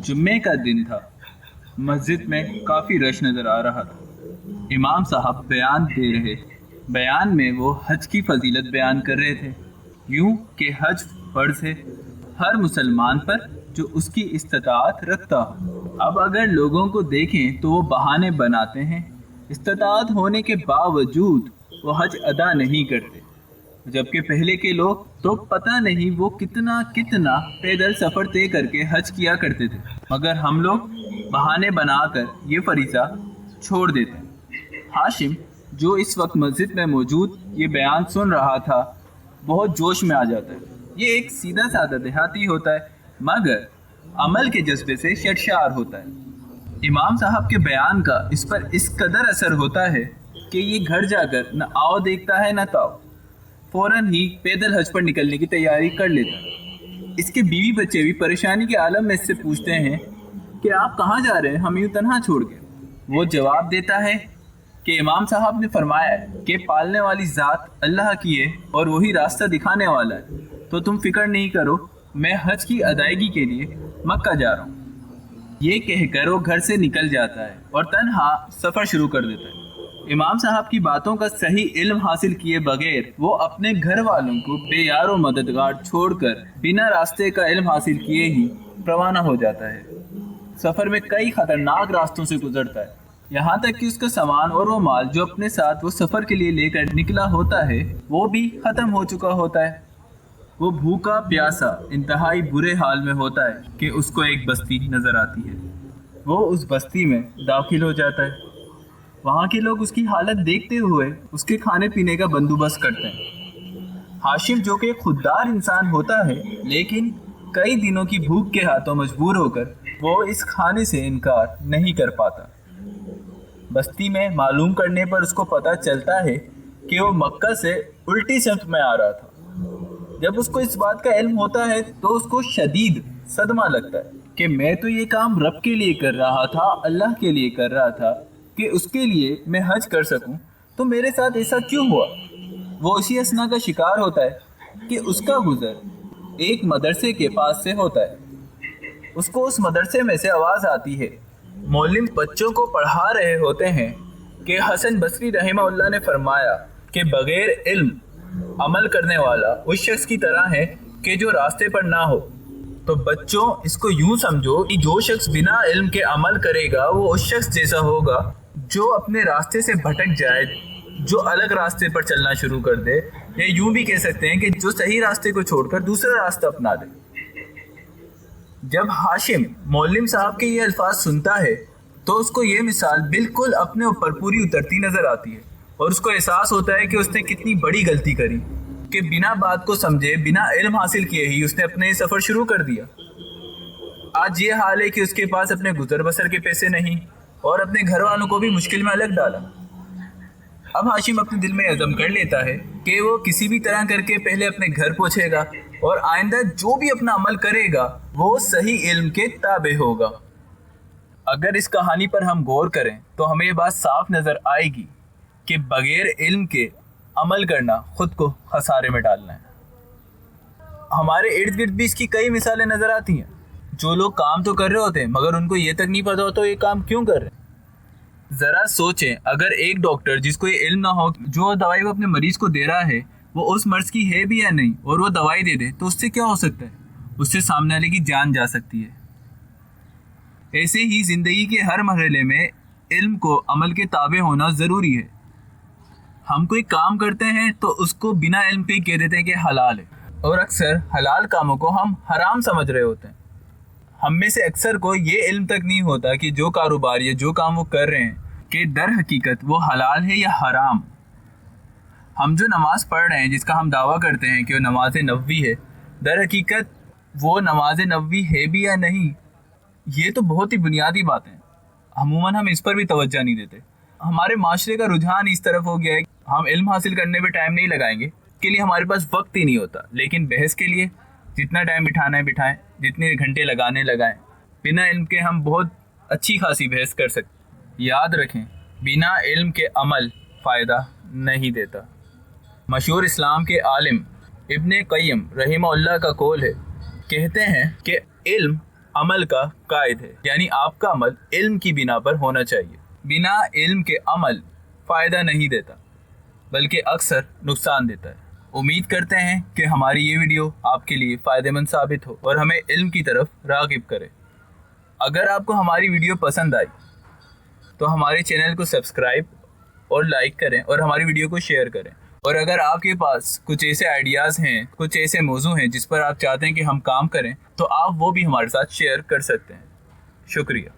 جمعے کا دن تھا۔ مسجد میں کافی رش نظر آ رہا تھا۔ امام صاحب بیان دے رہے تھے۔ بیان میں وہ حج کی فضیلت بیان کر رہے تھے، یوں کہ حج فرض ہے ہر مسلمان پر جو اس کی استطاعت رکھتا ہو۔ اب اگر لوگوں کو دیکھیں تو وہ بہانے بناتے ہیں، استطاعت ہونے کے باوجود وہ حج ادا نہیں کرتے، جبکہ پہلے کے لوگ تو پتہ نہیں وہ کتنا پیدل سفر طے کر کے حج کیا کرتے تھے، مگر ہم لوگ بہانے بنا کر یہ فریضہ چھوڑ دیتے ہیں۔ ہاشم جو اس وقت مسجد میں موجود یہ بیان سن رہا تھا بہت جوش میں آ جاتا ہے۔ یہ ایک سیدھا سادہ دیہاتی ہوتا ہے مگر عمل کے جذبے سے شرشار ہوتا ہے۔ امام صاحب کے بیان کا اس پر اس قدر اثر ہوتا ہے کہ یہ گھر جا کر نہ آؤ دیکھتا ہے نہ تاؤ، فوراً ہی پیدل حج پر نکلنے کی تیاری کر لیتا ہے۔ اس کے بیوی بچے بھی پریشانی کے عالم میں اس سے پوچھتے ہیں کہ آپ کہاں جا رہے ہیں ہم یوں تنہا چھوڑ کے؟ وہ جواب دیتا ہے کہ امام صاحب نے فرمایا ہے کہ پالنے والی ذات اللہ کی ہے اور وہی راستہ دکھانے والا ہے، تو تم فکر نہیں کرو، میں حج کی ادائیگی کے لیے مکہ جا رہا ہوں۔ یہ کہہ کر وہ گھر سے نکل جاتا ہے اور تنہا سفر شروع کر دیتا ہے۔ امام صاحب کی باتوں کا صحیح علم حاصل کیے بغیر وہ اپنے گھر والوں کو بے یار و مددگار چھوڑ کر بنا راستے کا علم حاصل کیے ہی روانہ ہو جاتا ہے۔ سفر میں کئی خطرناک راستوں سے گزرتا ہے، یہاں تک کہ اس کا سامان اور وہ مال جو اپنے ساتھ وہ سفر کے لیے لے کر نکلا ہوتا ہے وہ بھی ختم ہو چکا ہوتا ہے۔ وہ بھوکا پیاسا انتہائی برے حال میں ہوتا ہے کہ اس کو ایک بستی نظر آتی ہے۔ وہ اس بستی میں داخل ہو جاتا ہے۔ وہاں کے لوگ اس کی حالت دیکھتے ہوئے اس کے کھانے پینے کا بندوبست کرتے ہیں۔ ہاشم جو کہ خوددار انسان ہوتا ہے لیکن کئی دنوں کی بھوک کے ہاتھوں مجبور ہو کر وہ اس کھانے سے انکار نہیں کر پاتا۔ بستی میں معلوم کرنے پر اس کو پتہ چلتا ہے کہ وہ مکہ سے الٹی سمت میں آ رہا تھا۔ جب اس کو اس بات کا علم ہوتا ہے تو اس کو شدید صدمہ لگتا ہے کہ میں تو یہ کام رب کے لیے کر رہا تھا، اللہ کے لیے کر رہا تھا کہ اس کے لیے میں حج کر سکوں، تو میرے ساتھ ایسا کیوں ہوا؟ وہ اسی اثنا کا شکار ہوتا ہے کہ اس کا گزر ایک مدرسے کے پاس سے ہوتا ہے۔ اس کو اس مدرسے میں سے آواز آتی ہے۔ معلم بچوں کو پڑھا رہے ہوتے ہیں کہ حسن بصری رحمہ اللہ نے فرمایا کہ بغیر علم عمل کرنے والا اس شخص کی طرح ہے کہ جو راستے پر نہ ہو۔ تو بچوں اس کو یوں سمجھو کہ جو شخص بنا علم کے عمل کرے گا وہ اس شخص جیسا ہوگا جو اپنے راستے سے بھٹک جائے، جو الگ راستے پر چلنا شروع کر دے، یا یوں بھی کہہ سکتے ہیں کہ جو صحیح راستے کو چھوڑ کر دوسرا راستہ اپنا دے۔ جب ہاشم معلم صاحب کے یہ الفاظ سنتا ہے تو اس کو یہ مثال بالکل اپنے اوپر پوری اترتی نظر آتی ہے اور اس کو احساس ہوتا ہے کہ اس نے کتنی بڑی غلطی کری کہ بنا بات کو سمجھے، بنا علم حاصل کیے ہی اس نے اپنے سفر شروع کر دیا۔ آج یہ حال ہے کہ اس کے پاس اپنے گزر بسر کے پیسے نہیں اور اپنے گھر والوں کو بھی مشکل میں الگ ڈالا۔ اب ہاشم اپنے دل میں عزم کر لیتا ہے کہ وہ کسی بھی طرح کر کے پہلے اپنے گھر پہنچے گا اور آئندہ جو بھی اپنا عمل کرے گا وہ صحیح علم کے تابع ہوگا۔ اگر اس کہانی پر ہم غور کریں تو ہمیں یہ بات صاف نظر آئے گی کہ بغیر علم کے عمل کرنا خود کو خسارے میں ڈالنا ہے۔ ہمارے ارد گرد بھی اس کی کئی مثالیں نظر آتی ہیں۔ جو لوگ کام تو کر رہے ہوتے ہیں مگر ان کو یہ تک نہیں پتا ہوتا یہ کام کیوں کر رہے ہیں۔ ذرا سوچیں، اگر ایک ڈاکٹر جس کو یہ علم نہ ہو جو دوائی وہ اپنے مریض کو دے رہا ہے وہ اس مرض کی ہے بھی یا نہیں اور وہ دوائی دے دے تو اس سے کیا ہو سکتا ہے؟ اس سے سامنے والے کی جان جا سکتی ہے۔ ایسے ہی زندگی کے ہر مرحلے میں علم کو عمل کے تابع ہونا ضروری ہے۔ ہم کوئی کام کرتے ہیں تو اس کو بنا علم کے کہہ دیتے ہیں کہ حلال ہے، اور اکثر حلال کاموں کو ہم حرام سمجھ رہے ہوتے ہیں۔ ہم میں سے اکثر کو یہ علم تک نہیں ہوتا کہ جو کاروبار یا جو کام وہ کر رہے ہیں کہ در حقیقت وہ حلال ہے یا حرام۔ ہم جو نماز پڑھ رہے ہیں جس کا ہم دعویٰ کرتے ہیں کہ وہ نماز نبوی ہے، در حقیقت وہ نماز نبوی ہے بھی یا نہیں، یہ تو بہت ہی بنیادی باتیں ہیں۔ عموماً ہم اس پر بھی توجہ نہیں دیتے۔ ہمارے معاشرے کا رجحان اس طرف ہو گیا ہے کہ ہم علم حاصل کرنے پہ ٹائم نہیں لگائیں گے، اس کے لیے ہمارے پاس وقت ہی نہیں ہوتا، لیکن بحث کے لیے جتنا ٹائم بٹھانا ہے بٹھائیں، جتنے گھنٹے لگانے لگائیں۔ بنا علم کے ہم بہت اچھی خاصی بحث کر سکتے۔ یاد رکھیں، بنا علم کے عمل فائدہ نہیں دیتا۔ مشہور اسلام کے عالم ابن قیم رحمہ اللہ کا قول ہے، کہتے ہیں کہ علم عمل کا قائد ہے، یعنی آپ کا عمل علم کی بنا پر ہونا چاہیے۔ بنا علم کے عمل فائدہ نہیں دیتا بلکہ اکثر نقصان دیتا ہے۔ امید کرتے ہیں کہ ہماری یہ ویڈیو آپ کے لیے فائدہ مند ثابت ہو اور ہمیں علم کی طرف راغب کرے۔ اگر آپ کو ہماری ویڈیو پسند آئی تو ہمارے چینل کو سبسکرائب اور لائک کریں اور ہماری ویڈیو کو شیئر کریں۔ اور اگر آپ کے پاس کچھ ایسے آئیڈیاز ہیں، کچھ ایسے موضوع ہیں جس پر آپ چاہتے ہیں کہ ہم کام کریں، تو آپ وہ بھی ہمارے ساتھ شیئر کر سکتے ہیں۔ شکریہ۔